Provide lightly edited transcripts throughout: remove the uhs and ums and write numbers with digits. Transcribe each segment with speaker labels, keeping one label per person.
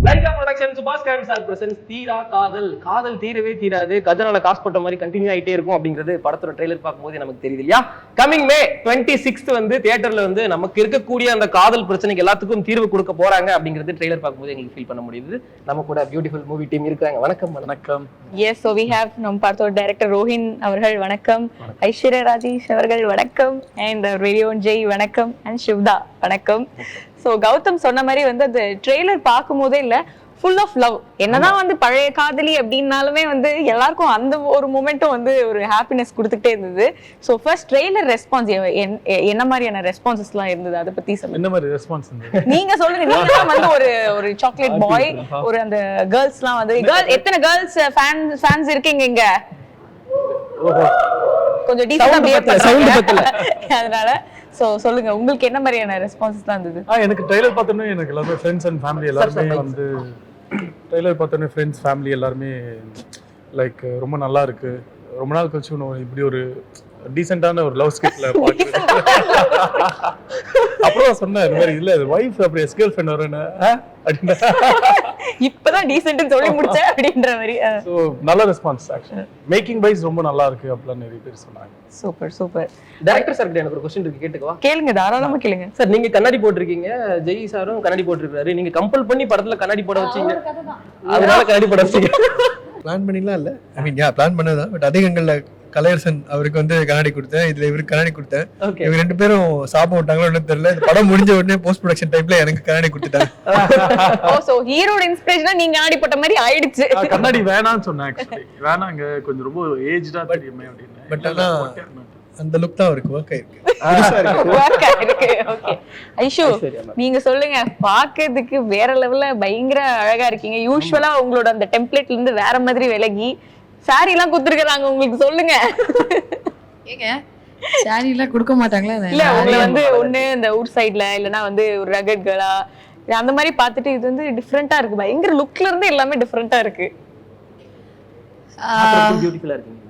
Speaker 1: Lyca production சுபாஷ் Karan sir presence தீரா காதல். காதல் தீரவே தீராது, கஜனால காசு போட்ட மாதிரி கண்டினியூ ஆயிட்டே இருக்கும் அப்படிங்கிறது படத்தோட ட்ரெய்லர் பார்க்கும்போது நமக்கு தெரியுது இல்லையா? கமிங் மே 26th வந்து தியேட்டர்ல வந்து நமக்கு இருக்கக்கூடிய அந்த காதல் பிரச்சனைக்கு எல்லாத்துக்கும் தீர்வு கொடுக்க போறாங்க அப்படிங்கிறது ட்ரெய்லர் பார்க்கும்போது எங்களுக்கு ஃபீல் பண்ண முடியுது. நம்ம கூட பியூட்டிஃபுல் மூவி டீம் இருக்காங்க. வணக்கம். வணக்கம்.
Speaker 2: Yes, so we have நம்ம பார்த்தோட டைரக்டர் ரோஹின் அவர்கள் வணக்கம், ஐஸ்வர்யா ராஜேஷ் அவர்கள் வணக்கம், அண்ட் ரேடியோன் ஜெய் வணக்கம், அண்ட் சிவ்தா வணக்கம். ஸோ கௌதம் சொன்ன மாதிரி வந்து அந்த ட்ரெய்லர் பார்க்கும் போதே இல்லை, ஃபுல் ஆஃப் லவ். என்னதான் வந்து பழைய காதலி அப்படின்னாலுமே வந்து எல்லாருக்கும் அந்த ஒரு மொமெண்ட்டும் வந்து ஒரு ஹாப்பினஸ் கொடுத்துட்டே இருந்தது. ஸோ ஃபர்ஸ்ட் ட்ரெய்லர் ரெஸ்பான்ஸ் என்ன மாதிரியான ரெஸ்பான்சஸ்லாம் இருந்தது, அதை பத்தி சொல்லுங்க. என்ன மாதிரி ரெஸ்பான்ஸ் நீங்க சொல்லுங்க. நீங்க வந்து ஒரு சாக்லேட் பாய், ஒரு அந்த கேர்ள்ஸ்லாம் வந்து எத்தனை கேர்ள்ஸ் ஃபேன்ஸ் இருக்கீங்க இங்க? கொஞ்சம் டீசென்ட்டா அதனால சோ சொல்லுங்க, உங்களுக்கு என்ன மாதிரியான ரெஸ்பான்சஸ் தான் இருந்தது?
Speaker 3: எனக்கு ட்ரெய்லர் பார்த்தோன்னே எனக்கு எல்லாமே ஃப்ரெண்ட்ஸ் அண்ட் ஃபேமிலி எல்லாருமே வந்து ட்ரெய்லர் பார்த்தோன்னே ஃப்ரெண்ட்ஸ் ஃபேமிலி எல்லாருமே லைக் ரொம்ப நல்லா இருக்கு, ரொம்ப நாள் கழிச்சு இப்படி ஒரு டீசென்டான ஒரு லவ் ஸ்கிரிப்ட்ல பாக்குறேன். அப்புறம் சொன்னேன் இந்த மாதிரி இல்ல வைஃப் அப்படி எஸ் கேர்ள் ஃப்ரெண்ட் வரேன்னு அப்படின்னா
Speaker 2: இப்பதான் டீசென்ட்னு சொல்லி முடிச்சேன் அப்படின்ற மாதிரி.
Speaker 3: சோ நல்ல ரெஸ்பான்ஸ். ஆக்சுவலி மேக்கிங் வைஸ் ரொம்ப நல்லா இருக்கு அப்படிலாம் நிறைய பேர் சொன்னாங்க.
Speaker 2: Super super.
Speaker 1: டைரக்டர் சார் எனக்கு ஒரு क्वेश्चन இருக்கு, கேட்டுக்கவா?
Speaker 2: கேளுங்க, தாராளமா கேளுங்க.
Speaker 1: சார் நீங்க கண்ணாடி போட்டிருக்கீங்க, ஜெய் சாரும் கண்ணாடி போட்டிருக்காரு. நீங்க கம்பல் பண்ணி படத்துல கண்ணாடி போட வச்சீங்க, அதனால கண்ணாடி போட வச்சீங்க.
Speaker 4: பிளான் பண்ணிலாம் இல்ல, ஐ மீன் பிளான் பண்ணதான். பட் அதிகங்கள்ல கலையரசன் அவருக்கு வந்து கண்ணாடி கொடுத்தேன், இதுல இவருக்கு கண்ணாடி கொடுத்தேன். இவங்க ரெண்டு பேரும் சாப்பிட விட்டாங்களோ என்ன தெரியல, இந்த படம் முடிஞ்ச உடனே போஸ்ட் ப்ரொடக்ஷன் டைப்ல எனக்கு கண்ணாடி கொடுத்துட்டாங்க.
Speaker 2: ஓ சோ ஹீரோட இன்ஸ்பிரேஷனா நீங்க கண்ணாடி போட்ட மாதிரி ஆயிடுச்சு.
Speaker 3: கண்ணாடி வேணாம்னு சொன்னேன். ஆக்சுவலி வேணாங்க, கொஞ்சம் ரொம்ப ஏஜ்டா தெரியுமே அப்படின்னு.
Speaker 4: பட் ஆனா அந்த லுக் தான் அவருக்கு ஒர்க் ஆயிருக்கு.
Speaker 2: ஓகே ஐஷு, நீங்க சொல்லுங்க. பாக்கிறதுக்கு வேற லெவல்ல பயங்கர அழகா இருக்கீங்க. யூசுவலா உங்களோட அந்த டெம்ப்ளேட்ல இருந்து வேற மாதிரி விலகி சாரி எல்லாம் குடுத்துருக்காங்க உங்களுக்கு, சொல்லுங்க.
Speaker 5: ஏங்க சாரி எல்லாம் கொடுக்க மாட்டாங்களா?
Speaker 2: இல்ல உங்களை வந்து ஒண்ணு இந்த ஊர் சைடுல இல்லனா வந்து ஒரு ரகட் கேர்ளா அந்த மாதிரி பார்த்துட்டு இது வந்து டிஃபரெண்டா இருக்கு, பயங்கர லுக்ல இருந்து எல்லாமே டிஃபரெண்டா இருக்கு.
Speaker 1: பியூட்டிஃபுல்லா இருக்கீங்க.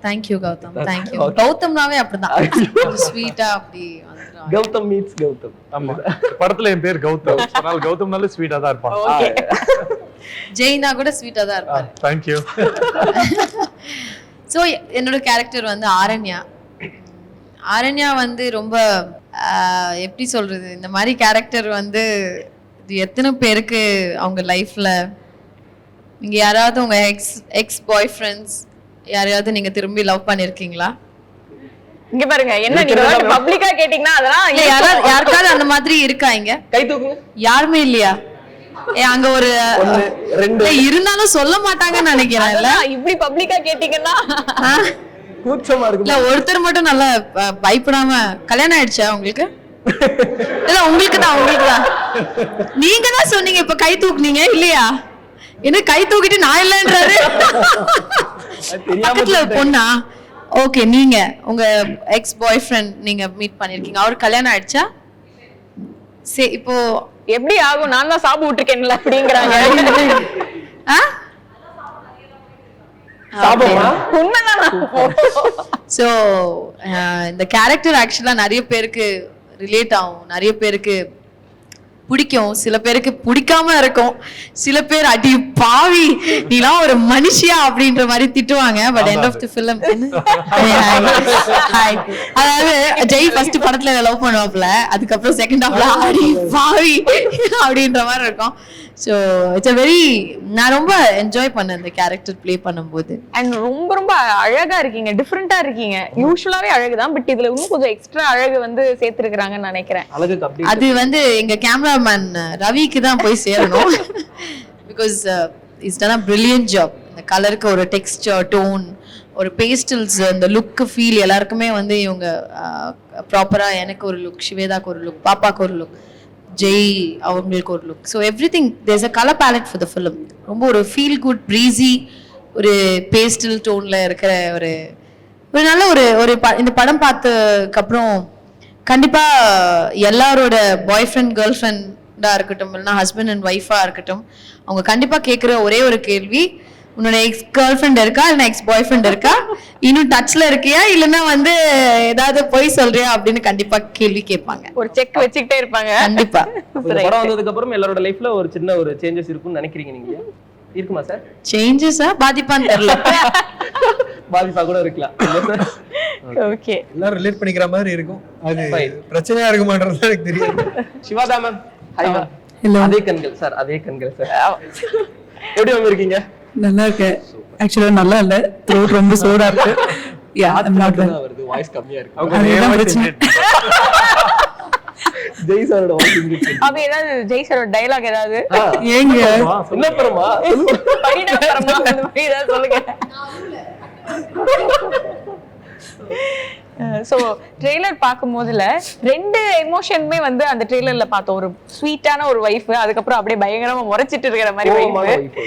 Speaker 5: Thank you Gautham, thank you. கௌதம்னாவே அப்படிதான் ஸ்வீட்டா அப்படி வந்துறாங்க.
Speaker 1: கௌதம் மீட்ஸ் கௌதம்.
Speaker 3: ஆமா, படத்துல என் பேர் கௌதம், அதனால கௌதம்னால ஸ்வீட்டா தான் இருப்பான்.
Speaker 2: ஓகே,
Speaker 5: ஜெய்னா கூட ஸ்வீட்டா தான் இருப்பாரு.
Speaker 3: Thank you.
Speaker 5: சோ என்னோட கேரக்டர் வந்து ஆரண்யா. ஆரண்யா வந்து ரொம்ப எப்படி சொல்றது, இந்த மாதிரி கேரக்டர் வந்து இது எத்தனை பேருக்கு அவங்க லைஃப்ல, நீங்க யாராவது உங்க எக்ஸ் பாய் ஃப்ரெண்ட்ஸ் யாரையாவது நீங்க திரும்பி லவ் பண்ணிருக்கீங்களா?
Speaker 2: இங்க பாருங்க, என்ன நீங்க பப்ளிக்கா கேட்டிங்கனா அதெல்லாம்
Speaker 5: யாருக்காவது அந்த மாதிரி இருக்கா? இங்க
Speaker 1: கை தூக்குங்க.
Speaker 5: யாருமே இல்லையா? அங்க ஒரு ரெண்டு இருந்தாலும் சொல்ல மாட்டாங்கன்னு நினைக்கிறேன். இல்ல இப்படி பப்ளிக்கா கேட்டீங்கன்னா
Speaker 1: கூச்சமா இருக்கு.
Speaker 5: இல்ல ஒருத்தர் மட்டும் நல்லா பயப்படாம கல்யாணம் ஆயிடுச்சா உங்களுக்கு? இல்ல உங்களுக்கு தான் நீங்க தான் சொன்னீங்க இப்ப கை தூக்குனீங்க இல்லையா? என்ன கை தூக்கிட்டு நான் இல்லன்றாரு. பக்கத்துல பொண்ணா? ஓகே, நீங்க உங்க எக்ஸ் பாய் ஃப்ரெண்ட் நீங்க மீட் பண்ணிருக்கீங்க, அவருக்கு கல்யாணம் ஆயிடுச்சா? சரி, இப்போ
Speaker 2: எப்படி ஆகும்? நான் தான் சாப்பிட்டு விட்டுருக்கேன்ல அப்படிங்கிறாங்க.
Speaker 5: சோ இந்த கேரக்டர் ஆக்சுவலா நிறைய பேருக்கு ரிலேட் ஆகும், நிறைய பேருக்கு பிடிக்கும், சில பேருக்கு பிடிக்காம இருக்கும், சில பேர் அடி பாவி நீலாம் ஒரு மனுஷியா அப்படின்ற மாதிரி திட்டுவாங்க. But end of the film அதாவது ஜெய் ஃபர்ஸ்ட் படத்துல லவ் பண்ணுவாப்ல, அதுக்கப்புறம் செகண்ட் ஹாஃப்ல அடி பாவி அப்படின்ற மாதிரி இருக்கும். ஸோ இட்ஸ் வெரி, நான் ரொம்ப என்ஜாய் பண்ணேன் இந்த கேரக்டர் பிளே பண்ணும்போது.
Speaker 2: அண்ட் ரொம்ப ரொம்ப அழகா இருக்கீங்க, டிஃப்ரெண்டா இருக்கீங்க. யூசுவலாவே அழகுதான், பட் இதுல இன்னும் கொஞ்சம் எக்ஸ்ட்ரா அழகு வந்து சேர்த்திருக்காங்கன்னு நினைக்கிறேன்.
Speaker 5: அது வந்து எங்க கேமராமேன் ரவிக்கு தான் போய் சேரணும். Because it's done a brilliant job. இந்த கலருக்கு ஒரு டெக்ஸ்டர், டோன், ஒரு பேஸ்டல்ஸ், அந்த லுக் ஃபீல் எல்லாருக்குமே வந்து இவங்க ப்ராப்பரா, எனக்கு ஒரு லுக், சிவேதாக்கு ஒரு லுக், பாப்பாக்கு ஒரு லுக், ஜெய் அவங்களுக்கு ஒரு look. So every thing there's a colour ballot for the film. ரொம்ப ஒரு ஃபீல் குட் ப்ரீஸி ஒரு பேஸ்டல் டோனில் இருக்கிற ஒரு ஒரு நல்ல ஒரு இந்த படம் பார்த்ததுக்கப்புறம் கண்டிப்பாக எல்லாரோட பாய் ஃப்ரெண்ட் கேர்ள் ஃப்ரெண்டாக இருக்கட்டும் இல்லைனா ஹஸ்பண்ட் அண்ட் ஒய்ஃபாக இருக்கட்டும், அவங்க கண்டிப்பாக கேட்குற ஒரே ஒரு கேள்வி, உன்னோட எக்ஸ் கேர்ள் ஃப்ரெண்ட் இருக்கா இல்லைன்னா எக்ஸ் பாய் ஃப்ரெண்ட் இருக்கா, இன்னும் டச்ல இருக்கியா இல்லைன்னா வந்து ஏதாவது பொய் சொல்றியா அப்படின்னு கண்டிப்பா கேள்வி கேட்பாங்க.
Speaker 2: ஒரு செக் வச்சுக்கிட்டே இருப்பாங்க
Speaker 5: கண்டிப்பா.
Speaker 1: இந்த படம் வந்ததுக்கு அப்புறம் எல்லாரோட லைஃப்ல ஒரு சின்ன ஒரு சேஞ்சஸ் இருக்கும்னு நினைக்கிறீங்க நீங்க? இருக்குமா சார்?
Speaker 5: சேஞ்சஸா பாதிப்பான்னு தெரியல.
Speaker 1: பாதிப்பா கூட இருக்கலாம்.
Speaker 2: ஓகே,
Speaker 4: எல்லாரும் ரிலேட் பண்ணிக்கிற மாதிரி இருக்கும். அது
Speaker 1: Fine.
Speaker 4: பிரச்சனையா இருக்குமான்றது எனக்கு தெரியாது.
Speaker 1: Shivada ma'am, hi ma'am.
Speaker 6: Hello.
Speaker 1: அதே கண்கள் சார், அதே கண்கள் சார். எப்படி மேம் இருக்கீங்க?
Speaker 6: நல்லா இருக்கேன். ஆக்சுவலா நல்லா இல்ல, த்ரோட் ரொம்ப சோடா இருக்கு. யா, ஐம் நாட் வெல்.
Speaker 1: வருது, வாய்ஸ் கம்மியா இருக்கு.
Speaker 6: அதுதான் பிரச்சனை.
Speaker 1: ஜெய் சாரோட வாய்ஸ் இங்க.
Speaker 2: அப்ப ஏதாவது ஜெய் சாரோட டயலாக் ஏதாவது
Speaker 6: ஏங்க
Speaker 1: என்ன பரமா?
Speaker 2: படிடாம அந்த மாதிரி ஏதாவது சொல்லுங்க. சோ ட்ரெய்லர் பார்க்கும்போதுல ரெண்டு எமோஷனுமே வந்து அந்த ட்ரெய்லர்ல பார்த்தோம். ஒரு ஸ்வீட்டான ஒரு வைஃப், அதுக்கப்புறம் அப்படியே பயங்கரமா முறைச்சிட்டு இருக்கிற மாதிரி வைஃப்.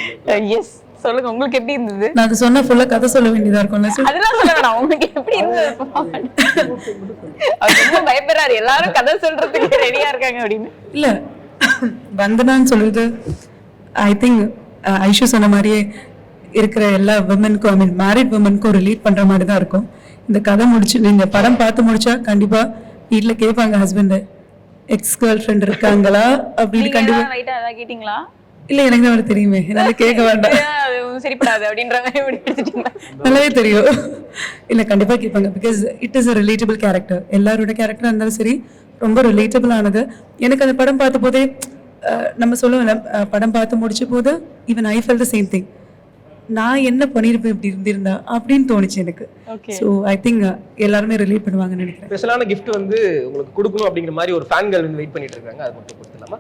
Speaker 2: எஸ், சொல்லுங்க உங்களுக்கு எப்படி இருந்தது?
Speaker 6: நான் அது சொன்னா ஃபுல்லா கதை சொல்ல வேண்டியதா இருக்கும்ல சார்.
Speaker 2: அதெல்லாம் சொல்ல வேணாம், உங்களுக்கு எப்படி இருந்தது? அவர் ரொம்ப பயப்படுறாரு, எல்லாரும் கதை சொல்றதுக்கு ரெடியா இருக்காங்க அப்படின்னு.
Speaker 6: இல்ல, வந்தனான்னு சொல்றது ஐ திங்க் ஐஷு சொன்ன மாதிரியே இருக்கிற எல்லா விமனுக்கும், ஐ மீன் மேரிட் விமனுக்கும் ரிலேட் பண்ற மாதிரி தான் இருக்கும். இந்த கதை முடிச்சு இந்த படம் பார்த்து முடிச்சா கண்டிப்பா வீட்டுல கேட்பாங்க ஹஸ்பண்ட் எக்ஸ் கேர்ள் ஃப்ரெண்ட் இருக்காங்களா அப்படின்னு. கண்டிப்பா
Speaker 2: ரைட்டா ஏதாவது கேட்டீங்களா?
Speaker 6: இல்ல, எனக்கு தான் அவருக்கு தெரியுமே, என்னால கேட்க வேண்டாம்.
Speaker 2: அது சரிப்படாது அப்படின்ற மாதிரி எடுத்துட்டீங்களா?
Speaker 6: நல்லாவே தெரியும். இல்ல, கண்டிப்பா கேட்பாங்க. Because it is a relatable character. எல்லாரோட கேரக்டரா இருந்தாலும் சரி, ரொம்ப ரிலேட்டபிள் ஆனது. எனக்கு அந்த படம் பார்த்த போதே நம்ம சொல்லுவோம், படம் பார்த்து முடிச்ச போது even I felt the same thing. நான் என்ன பண்ணிருப்பேன் இப்படி இருந்திருந்தா அப்படின்னு தோணுச்சு எனக்கு. ஸோ ஐ திங்க் எல்லாருமே ரிலேட் பண்ணுவாங்கன்னு நினைக்கிறேன்.
Speaker 1: ஸ்பெஷலான கிஃப்ட் வந்து உங்களுக்கு கொடுக்கணும் அப்படிங்கிற மாதிரி ஒரு ஃபேன்கள் வந்து வெயிட் பண்ணிட்டு இருக்காங்க. அது மட்டும் கொடுத்துலாமா?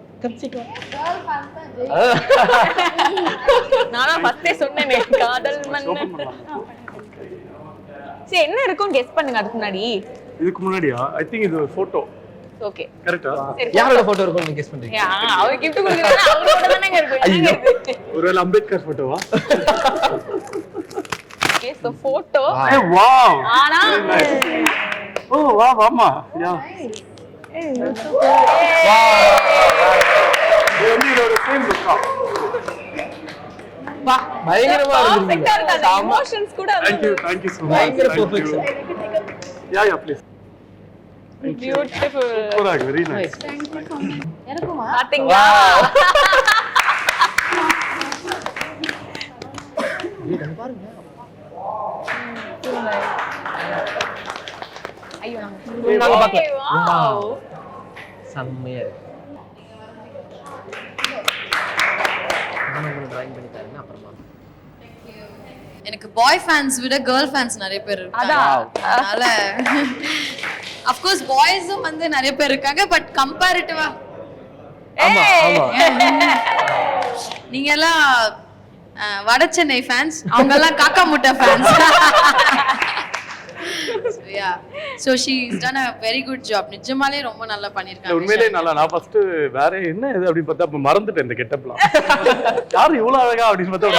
Speaker 2: நானா ஃபர்ஸ்டே சொன்னேனே, காதல் மன்னன். சரி, என்ன இருக்கும் கெஸ் பண்ணுங்க அதுக்கு முன்னாடி.
Speaker 3: இதுக்கு முன்னாடியா? ஐ திங்க் இது ஒரு போட்டோ.
Speaker 2: ஓகே,
Speaker 3: கரெக்ட்டா?
Speaker 1: யாரோட போட்டோ இருக்கும் நீங்க கெஸ் பண்றீங்க?
Speaker 2: அவர் கிஃப்ட் கொடுக்கறதா அவரோட தானங்க இருக்கும். என்னங்க இது?
Speaker 3: ஒருவேளை அம்பேத்கர் போட்டோவா?
Speaker 2: Okay, so photo.
Speaker 3: வாவ்.
Speaker 2: ஆனா
Speaker 3: ஓ வாவ், ஆமா. யா. இது வந்து இதோட சேம் லுக்கா.
Speaker 2: வா,
Speaker 1: பயங்கரமா இருக்கு.
Speaker 2: எமோஷன்ஸ் கூட
Speaker 3: Thank you so much.
Speaker 1: பயங்கர perfection.
Speaker 3: Yeah, please.
Speaker 2: Beautiful.
Speaker 3: Very nice.
Speaker 2: பாத்தீங்களா? ஐயோ,
Speaker 1: நாங்க பார்க்கல.
Speaker 2: வாவ்.
Speaker 1: செம்மையா இருக்கு. டிராயிங் பண்ணி தரேன் அப்புறமா.
Speaker 5: எனக்கு பாய் ஃபேன்ஸ் விட கேர்ள் ஃபேன்ஸ் நிறைய பேர் இருக்காங்க. அதனால ஆஃப் கோர்ஸ் பாய்ஸும் வந்து நிறைய பேர் இருக்காங்க, பட் கம்பேரிட்டிவா
Speaker 1: ஆமா ஆமா.
Speaker 5: நீங்க எல்லாம் வட சென்னை ஃபேன்ஸ், அவங்க எல்லாம் காக்கா முட்டை fans. So she's done a very good job. நிஜமாலே ரொம்ப நல்லா பண்ணிருக்காங்க.
Speaker 3: உண்மையிலேயே நல்லா. நான் ஃபர்ஸ்ட் வேற என்ன இது அப்படி பார்த்தா அப்ப மறந்துட்டேன் இந்த கெட்டப்லாம். யாரு இவ்வளவு அழகா அப்படின்னு பார்த்தா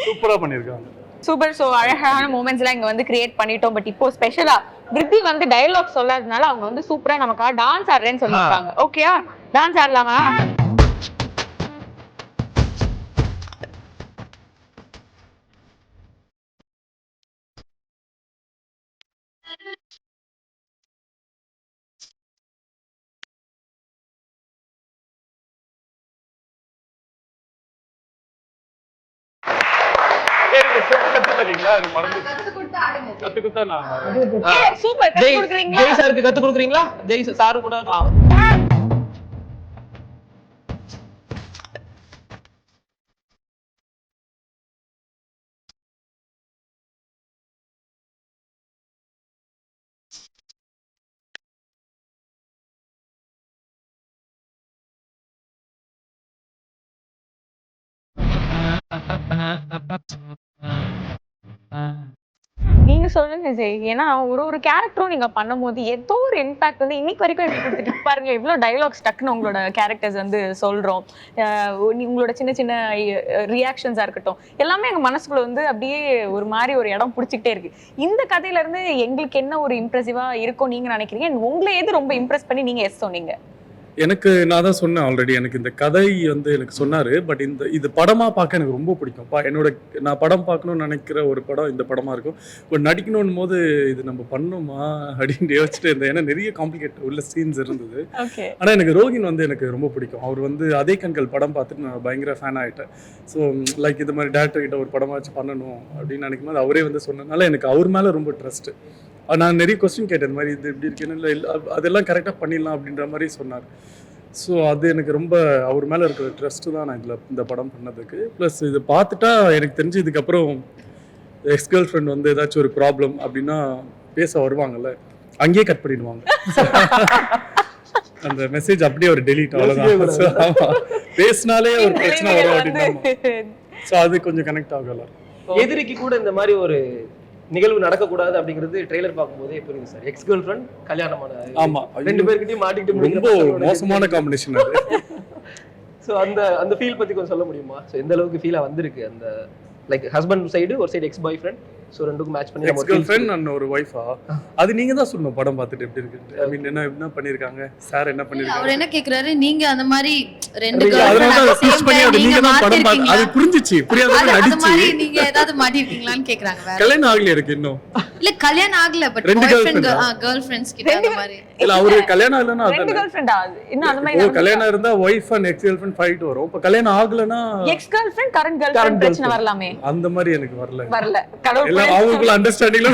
Speaker 3: சூப்பரா பண்ணிருக்காங்க.
Speaker 2: சூப்பர். சோ அழகான மூமெண்ட்ஸ் எல்லாம் இங்க வந்து கிரியேட் பண்ணிட்டோம். பட் இப்போ ஸ்பெஷலா பிரித்தி வந்து டயலாக் சொல்லாதனால அவங்க வந்து சூப்பரா நமக்காக டான்ஸ் ஆடுறேன்னு சொல்லிருக்காங்க. ஓகேயா? டான்ஸ் ஆடலாமா? சூப்பர். கத்து கொடுக்குறீங்களா?
Speaker 1: ஜெய் சாருக்கு கத்து கொடுக்குறீங்களா? ஜெய் சாரு கூட
Speaker 2: நீங்க சொல்லுங்க ஜெய். ஏன்னா ஒரு கேரக்டரும் நீங்க பண்ணும்போது ஏதோ ஒரு இம்பாக்ட் வந்து இன்னைக்கு வரைக்கும் எனக்கு கொடுத்துட்டு பாருங்க. இவ்வளவு டைலாக்ஸ் டக்குன்னு உங்களோட கேரக்டர்ஸ் வந்து சொல்றோம். உங்களோட சின்ன சின்ன ரியாக்ஷன்ஸா இருக்கட்டும் எல்லாமே எங்க மனசுக்குள்ள வந்து அப்படியே ஒரு மாதிரி ஒரு இடம் பிடிச்சிக்கிட்டே இருக்கு. இந்த கதையில இருந்து எங்களுக்கு என்ன ஒரு இம்ப்ரெசிவா இருக்கும் நீங்க நினைக்கிறீங்க? உங்களை எது ரொம்ப இம்ப்ரெஸ் பண்ணி நீங்க எஸ் சொன்னீங்க?
Speaker 3: எனக்கு நான் தான் சொன்னேன் ஆல்ரெடி, எனக்கு இந்த கதை வந்து எனக்கு சொன்னாரு. பட் இது படமா பார்க்க எனக்கு ரொம்ப பிடிக்கும். நான் படம் பார்க்கணும்னு நினைக்கிற ஒரு படம் இந்த படமா இருக்கும். பட் நடிக்கணும் போது இது நம்ம பண்ணணுமா அப்படின்னு யோசிச்சுட்டு இருந்தேன். ஏன்னா நிறைய காம்ப்ளிகேட் உள்ள சீன்ஸ் இருந்தது. ஆனா எனக்கு ரோஹின் வந்து எனக்கு ரொம்ப பிடிக்கும். அவர் வந்து அதே கண்கள் படம் பார்த்துட்டு நான் பயங்கர ஃபேன் ஆகிட்டேன். ஸோ லைக் இது மாதிரி டேரக்டர் கிட்ட ஒரு படமாச்சு பண்ணணும் அப்படின்னு நினைக்கும் போது அவரே வந்து சொன்னதுனால எனக்கு அவர் மேல ரொம்ப ட்ரஸ்ட். நான் நிறைய கொஸ்டின் கேட்டேன், இந்த மாதிரி இது இப்படி இருக்கேன்னு, இல்லை அதெல்லாம் கரெக்டாக பண்ணிடலாம் அப்படின்ற மாதிரி சொன்னார். ஸோ அது எனக்கு ரொம்ப அவர் மேலே இருக்கிற ட்ரஸ்ட்டு தான் நான் இந்த படம் பண்ணதுக்கு. ப்ளஸ் இது பார்த்துட்டா எனக்கு தெரிஞ்சு இதுக்கப்புறம் எக்ஸ் கேர்ள் ஃப்ரெண்ட் வந்து ஏதாச்சும் ஒரு ப்ராப்ளம் அப்படின்னா பேச வருவாங்கல்ல, அங்கேயே கட் பண்ணிடுவாங்க. அந்த மெசேஜ் அப்படியே ஒரு டெலீட், அவ்வளோதான். பேசினாலே ஒரு பிரச்சனை வரும் அப்படின்னா ஸோ அது கொஞ்சம் கனெக்ட் ஆகல.
Speaker 1: எதிரிக்கு கூட இந்த மாதிரி ஒரு நிகழ்வு நடக்கக்கூடாது அப்படிங்கிறது ட்ரெய்லர் பார்க்கும்போதே புரியுது சார். எக்ஸ் கேர்ள் ஃப்ரெண்ட் கல்யாணமான,
Speaker 3: ஆமா,
Speaker 1: 2 பேர்கிட்டயும் மாட்டிக்கிட்டு
Speaker 3: ரொம்ப மோசமான காம்பினேஷன் அது.
Speaker 1: ஸோ அந்த ஃபீல் பத்தி கொஞ்சம் சொல்ல முடியுமா? ஸோ எந்த அளவுக்கு ஃபீலா வந்திருக்கு அந்த லைக் ஹஸ்பண்ட் சைடு ஒரு சைடு எக்ஸ் பாய் ஃப்ரெண்ட், ஸோ ரெண்டுக்கும் மேட்ச் பண்ணி
Speaker 3: எக்ஸ் கேர்ள் ஃப்ரெண்ட் அண்ட் ஒரு ஒய்ஃபா, அது நீங்க தான் சொல்லணும் படம் பார்த்துட்டு எப்படி இருக்கு. ஐ மீன் என்ன பண்ணிருக்காங்க சார், என்ன பண்ணிருக்காங்க.
Speaker 5: அவர் என்ன கேக்குறாரு, நீங்க அந்த மாதிரி 2
Speaker 3: நீங்க தான் படம் பார்த்து அது புரிஞ்சிச்சு, புரியாத நடிச்சு
Speaker 5: நீங்க ஏதாவது மாட்டிருக்கீங்களான்னு கேக்குறாங்க. வேற
Speaker 3: கல்யாணம் ஆகல இருக்கு இன்னும்
Speaker 5: இல்ல, கல்யாணம் ஆகல, but bye friend girl friends கிட்ட அந்த மாதிரி
Speaker 3: இல்ல. அவரு கல்யாணம் ஆகலனா
Speaker 2: ரெண்டு கேர்ள் ஃப்ரெண்ட் இன்னும் அந்த மாதிரி
Speaker 3: கல்யாணம் இருந்தா wife and ex girlfriend fight வரும். இப்ப கல்யாணம் ஆகலனா
Speaker 2: ex girlfriend current girlfriend பிரச்சனை வரலாமே.
Speaker 3: அந்த மாதிரி எனக்கு வரல
Speaker 2: கடவுள்
Speaker 3: எல்லாம் அவங்களுக்குள்ள அண்டர்ஸ்டாண்டிங்ல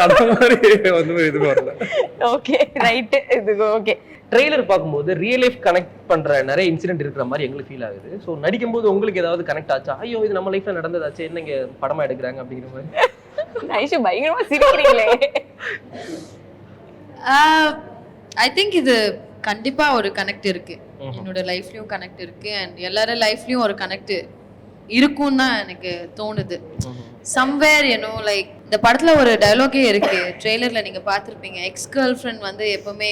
Speaker 3: அந்த மாதிரி வந்து இது வரல.
Speaker 2: ஓகே ரைட், இது ஓகே.
Speaker 1: ட்ரெய்லர் பார்க்கும்போது ரியல் லைஃப் கனெக்ட் பண்ற நிறைய இன்சிடென்ட் இருக்கிற மாதிரி எங்களுக்கு ஃபீல் ஆகுது. ஸோ நடிக்கும்போது உங்களுக்கு ஏதாவது கனெக்ட் ஆச்சா? ஐயோ இது நம்ம லைஃப்ல நடந்ததாச்சு, என்ன இங்க படமா எடுக்கிறாங்க அப்படிங்கிற மாதிரி?
Speaker 2: ஐஷு பயங்கரமா சிரிக்கிறீங்களே.
Speaker 5: ஐ திங்க் இது கண்டிப்பா ஒரு கனெக்ட் இருக்கு. என்னோட லைஃப்லயும் கனெக்ட் இருக்கு அண்ட் எல்லார லைஃப்லயும் ஒரு கனெக்ட் இருக்கும் தான் எனக்கு தோணுது. சம்வேர் லைக் இந்த படத்துல ஒரு டயலாகே இருக்கு, ட்ரெய்லர்ல நீங்க பார்த்திருப்பீங்க. எக்ஸ் கேர்ள் ஃப்ரெண்ட் வந்து எப்பவுமே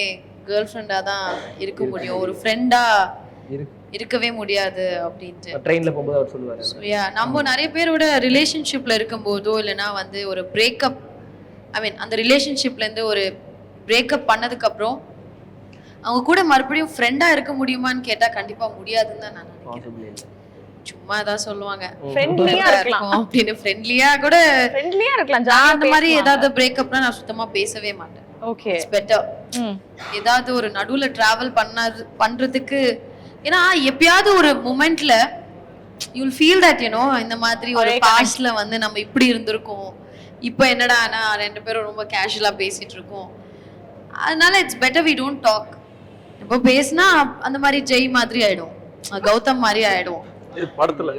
Speaker 5: கேர்ள் ஃப்ரெண்டா தான் இருக்க முடியும், ஒரு ஃப்ரெண்டா இருக்கவே முடியாது அப்படின்ட்டு
Speaker 1: ட்ரெயின்ல போகும்போது அவர் சொல்லுவாரு.
Speaker 5: நம்ம நிறைய பேரோட ரிலேஷன்ஷிப்ல இருக்கும்போதோ இல்லைன்னா வந்து ஒரு பிரேக்கப், ஐ மீன் அந்த ரிலேஷன்ஷிப்ல இருந்து ஒரு பிரேக்கப் பண்ணதுக்கு அப்புறம் அவங்க கூட மறுபடியும் ஃப்ரெண்டா இருக்க முடியுமான்னு கேட்டா கண்டிப்பா முடியாதுன்னு தான் நான் நினைக்கிறேன். சும்மா தான் சொல்லுவாங்க
Speaker 2: ஃப்ரெண்ட்லியா இருக்கலாம்
Speaker 5: அப்படின்னு, ஃப்ரெண்ட்லியா இருக்கலாம். அந்த மாதிரி ஏதாவது பிரேக்கப்னா நான் சுத்தமா பேசவே மாட்டேன்.
Speaker 2: Okay,
Speaker 5: it's better. ஏதாவது ஒரு நடுவுல டிராவல் பண்றதுக்கு, ஏன்னா எப்பயாவது ஒரு மொமெண்ட்ல யூ வில் ஃபீல் தட் இந்த மாதிரி ஒரு பாஸ்ட்ல வந்து நம்ம இப்படி இருந்திருக்கோம், இப்போ என்னடா ஆனா 2 பேரும் ரொம்ப கேஷுவலா பேசிட்டு இருக்கோம். அதனால it's better we don't talk. இப்போ பேசினா அந்த மாதிரி ஜெய் மாதிரி ஆயிடும், கௌதம் மாதிரி ஆயிடும்
Speaker 3: படத்துல.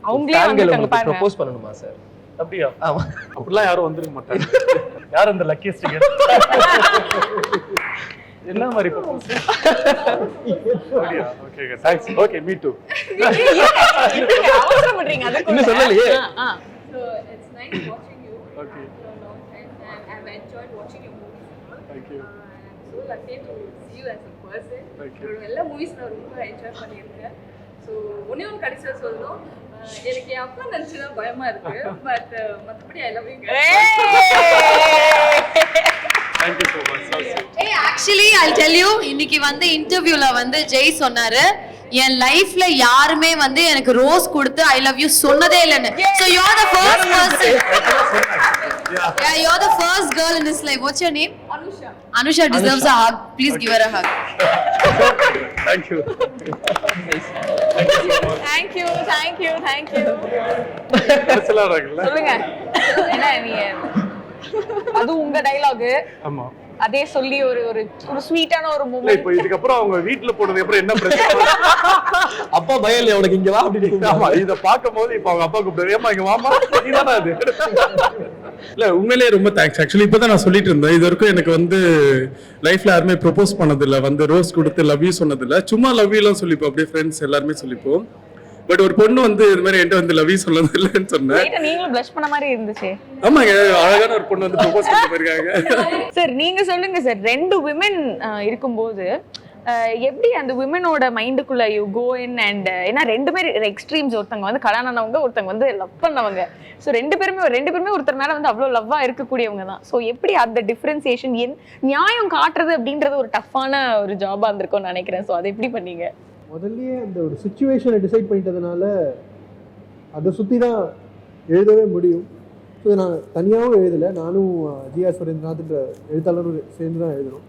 Speaker 2: அவங்களே
Speaker 1: ப்ரோபோஸ் பண்ணணுமா சார்?
Speaker 3: அப்படியா? ஆமா, அப்படிலாம் யாரும் வந்துருக்க மாட்டாங்க. யார் அந்த லக்கியஸ்ட் கேர்? என்ன மாதிரி ப்ரோபோஸ்? அப்படியா? Okay thanks. Okay me to.
Speaker 2: அவசரம் பண்றீங்க அத
Speaker 1: இன்னும் சொல்லலையே.
Speaker 7: So it's nice watching you. Okay. For a long time and I've enjoyed watching your movies.
Speaker 3: Thank you.
Speaker 7: I'm so lucky to see you as a person.
Speaker 3: Thank you.
Speaker 7: எல்லா movies நான் ரொம்ப enjoy பண்ணியிருக்கேன். So ஒன்னே ஒன்று கடைசியாக சொல்லணும், எனக்கு என் அப்பா நினச்சினா பயமா இருக்கு, பட் மற்றபடி I love you.
Speaker 3: Thank you so much.
Speaker 5: Hey, actually I'll tell you, இன்னைக்கு வந்து இன்டர்வியூல வந்து ஜெய் சொன்னாரு, என் லைஃப்ல யாருமே வந்து எனக்கு ரோஸ் கொடுத்து ஐ லவ் யூ சொன்னதே இல்லைன்னு. So you're the first person. Yeah, you're the first girl in his life. What's your name?
Speaker 7: Anusha.
Speaker 5: Anusha deserves a hug. Please give her a hug.
Speaker 3: Thank you.
Speaker 2: Thank you. சொல்லுங்க என்ன நீங்க, அது உங்க dialogue.
Speaker 3: ஆமா,
Speaker 2: அதே சொல்லி ஒரு ஒரு ஸ்வீட்டான ஒரு மூமெண்ட்.
Speaker 3: இப்போ இதுக்கு அப்புறம் அவங்க வீட்ல போனதுக்கு அப்புறம் என்ன பிரச்சனை?
Speaker 1: அப்பா பயம் இல்லையா உனக்கு, இங்க வா அப்படின்னு?
Speaker 3: ஆமா, இத பாக்கும்போது இப்போ அவங்க அப்பா கூப்பிடுறாரு, ஏமா இங்க வாமா, நீதானே அது. இல்ல உண்மையிலேயே ரொம்ப தேங்க்ஸ். ஆக்சுவலி இப்பதான் நான் சொல்லிட்டு இருந்தேன், இது வரைக்கும் எனக்கு வந்து லைஃப்ல யாருமே ப்ரொபோஸ் பண்ணது இல்ல, வந்து ரோஸ் கொடுத்து லவ் யூ சொன்னது இல்ல. சும்மா லவ் யூ எல்லாம் சொல்லிப்போம், அப்படியே ஃப்ரெண்ட்ஸ் எல்லாருமே சொல்லிப்போம். பட் ஒரு பொண்ணு வந்து இது மாதிரி என்கிட்ட வந்து லவ் சொன்னது இல்லைன்னு சொன்னேன்.
Speaker 2: லைட்டா நீங்களும் ப்ளஷ் பண்ண மாதிரி இருந்துச்சு.
Speaker 3: ஆமாங்க, அழகான ஒரு பொண்ணு வந்து ப்ரொபோஸ் பண்ணிட்டு போயிருக்காங்க.
Speaker 2: சார் நீங்க சொல்லுங்க சார், 2 விமன் இருக்கும்போது எப்படி அந்த விமனோட மைண்டுக்குள்ள யூ கோ இன் அண்ட் ஏன்னா 2 பேர் எக்ஸ்ட்ரீம்ஸ், ஒருத்தங்க வந்து கல்யாணம் ஒருத்தங்க வந்து லவ் பண்ணவங்க. ஸோ 2 பேருமே ஒருத்தர் மேல வந்து அவ்வளோ லவ்வா இருக்கக்கூடியவங்க தான். ஸோ எப்படி அந்த டிஃபரன்சியேஷன் நியாயம் காட்டுறது அப்படின்றது ஒரு டஃப்பான ஒரு ஜாபா இருந்திருக்கும்னு நினைக்கிறேன். ஸோ அதை எப்படி பண்ணீங்க?
Speaker 4: முதல்லயே அந்த ஒரு சுச்சுவேஷனை டிசைட் பண்ணிட்டதுனால அதை சுற்றி தான் எழுதவே முடியும். ஸோ நான் தனியாகவும் எழுதலை, நானும் ஜிஆர் சுரேந்திரநாத்ன்ற எழுத்தாளரும் சேர்ந்து தான் எழுதணும்.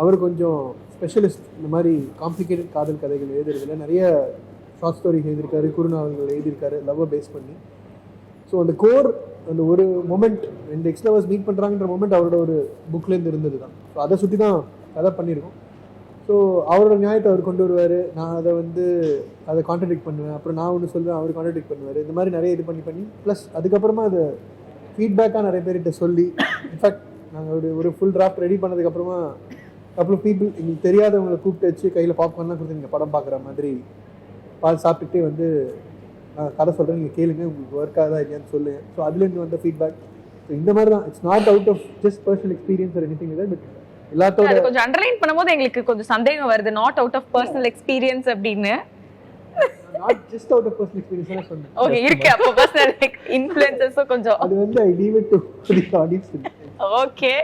Speaker 4: அவர் கொஞ்சம் ஸ்பெஷலிஸ்ட், இந்த மாதிரி காம்ப்ளிகேட்டட் காதல் கதைகள் எழுதுறதுல நிறைய ஷார்ட் ஸ்டோரிஸ் எழுதியிருக்காரு, குறுநாவல்கள் எழுதியிருக்காரு லவ்வை பேஸ் பண்ணி. ஸோ அந்த கோர், அந்த ஒரு மொமெண்ட், 2 எக்ஸ் லவர்ஸ் மீட் பண்ணுறாங்கன்ற மொமெண்ட் அவரோட ஒரு புக்லேருந்து இருந்தது தான். ஸோ அதை சுற்றி தான் கதை பண்ணியிருக்கோம். ஸோ அவரோட நியாயத்தை அவர் கொண்டு வருவார், நான் அதை கான்ட்ரடிக்ட் பண்ணுவேன், அப்புறம் நான் ஒன்று சொல்லுவேன், அவர் கான்ட்ரடிக்ட் பண்ணுவார். இந்த மாதிரி நிறைய இது பண்ணி ப்ளஸ் அதுக்கப்புறமா அதை ஃபீட்பேக்காக நிறைய பேர்கிட்ட சொல்லி, இன்ஃபேக்ட் நாங்கள் ஒரு ஃபுல் டிராஃப்ட் ரெடி பண்ணதுக்கப்புறமா கப்புள் பீப்புள் எங்களுக்கு தெரியாதவங்களை கூப்பிட்டு வச்சு கையில் பாப்கார்ன்லாம் கொடுத்து நீங்கள் படம் பார்க்குற மாதிரி பால் சாப்பிட்டுட்டே வந்து நான் கதை சொல்கிறேன், நீங்கள் கேளுங்க, உங்களுக்கு ஒர்க் ஆகுதா இல்லையான்னு சொல்லுங்கள். ஸோ அதுலேருந்து வந்த ஃபீட்பேக். ஸோ இந்த மாதிரி தான், it's not out of just personal experience or anything இல்லை, பட் எல்லாத்தோட
Speaker 2: கொஞ்சம் அண்டர்லைன் பண்ணும்போது எங்களுக்கு கொஞ்சம் சந்தேகம் வருது, not out of personal experience அப்படின்னு.
Speaker 4: Not just out of personal experience சொன்னேன்.
Speaker 2: ஓகே, இருக்கு அப்போ பர்சனல் இன்ஃப்ளூயன்சஸும் கொஞ்சம்.
Speaker 4: அது வந்து I leave it to the audience.
Speaker 2: Okay,